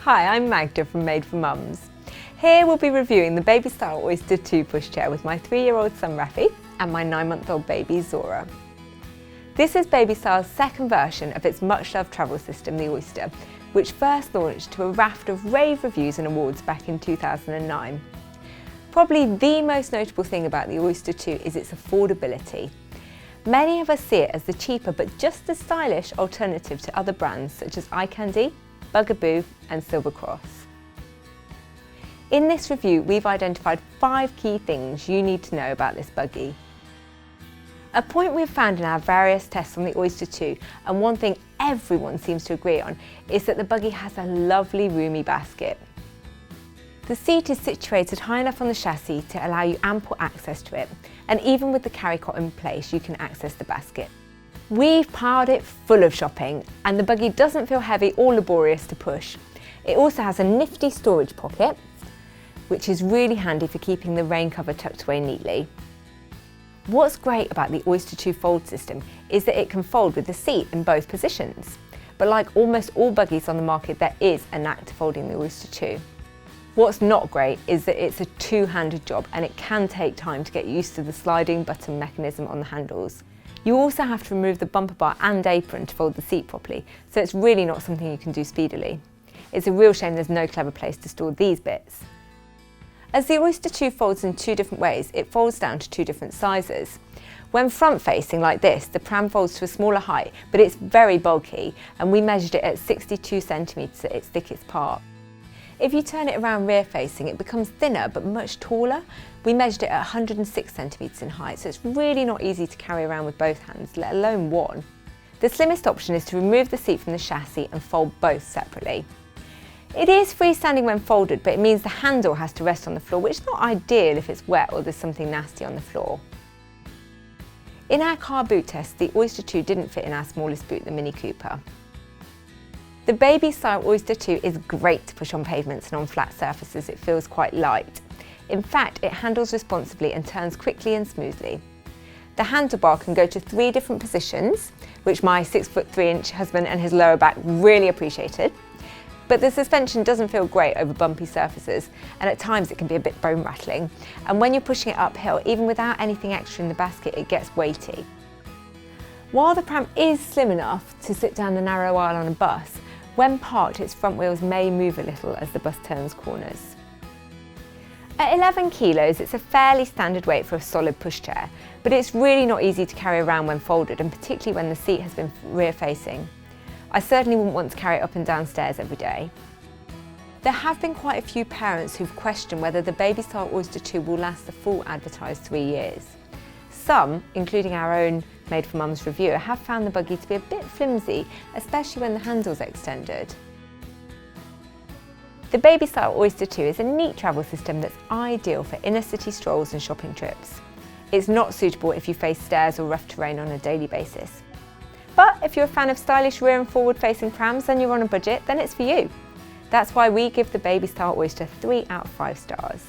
Hi, I'm Magda from MadeForMums. Here we'll be reviewing the BabyStyle Oyster 2 pushchair with my 3-year-old son Rafi and my 9-month-old baby Zora. This is BabyStyle's second version of its much-loved travel system, the Oyster, which first launched to a raft of rave reviews and awards back in 2009. Probably the most notable thing about the Oyster 2 is its affordability. Many of us see it as the cheaper but just as stylish alternative to other brands such as Eye Candy, Bugaboo and Silver Cross. In this review, we've identified 5 key things you need to know about this buggy. A point we've found in our various tests on the Oyster 2, and one thing everyone seems to agree on, is that the buggy has a lovely roomy basket. The seat is situated high enough on the chassis to allow you ample access to it, and even with the carry cot in place, you can access the basket. We've piled it full of shopping, and the buggy doesn't feel heavy or laborious to push. It also has a nifty storage pocket, which is really handy for keeping the rain cover tucked away neatly. What's great about the Oyster 2 fold system is that it can fold with the seat in both positions. But like almost all buggies on the market, there is a knack to folding the Oyster 2. What's not great is that it's a two-handed job and it can take time to get used to the sliding button mechanism on the handles. You also have to remove the bumper bar and apron to fold the seat properly, so it's really not something you can do speedily. It's a real shame there's no clever place to store these bits. As the Oyster 2 folds in 2 different ways, it folds down to 2 different sizes. When front facing like this, the pram folds to a smaller height, but it's very bulky, and we measured it at 62 centimetres at its thickest part. If you turn it around rear facing, it becomes thinner but much taller. We measured it at 106 centimetres in height, so it's really not easy to carry around with both hands, let alone one. The slimmest option is to remove the seat from the chassis and fold both separately. It is freestanding when folded, but it means the handle has to rest on the floor, which is not ideal if it's wet or there's something nasty on the floor. In our car boot test, the Oyster 2 didn't fit in our smallest boot, the Mini Cooper. The BabyStyle Oyster 2 is great to push on pavements and on flat surfaces. It feels quite light. In fact, it handles responsibly and turns quickly and smoothly. The handlebar can go to 3 different positions, which my 6'3" husband and his lower back really appreciated. But the suspension doesn't feel great over bumpy surfaces, and at times it can be a bit bone rattling. And when you're pushing it uphill, even without anything extra in the basket, it gets weighty. While the pram is slim enough to sit down the narrow aisle on a bus, when parked, its front wheels may move a little as the bus turns corners. At 11 kilos, it's a fairly standard weight for a solid pushchair, but it's really not easy to carry around when folded, and particularly when the seat has been rear-facing. I certainly wouldn't want to carry it up and down stairs every day. There have been quite a few parents who've questioned whether the BabyStyle Oyster 2 will last the full advertised 3 years. Some, including our own MadeForMums reviewer, have found the buggy to be a bit flimsy, especially when the handle's extended. The BabyStyle Oyster 2 is a neat travel system that's ideal for inner city strolls and shopping trips. It's not suitable if you face stairs or rough terrain on a daily basis. But if you're a fan of stylish rear and forward facing prams and you're on a budget, then it's for you. That's why we give the BabyStyle Oyster 3 out of 5 stars.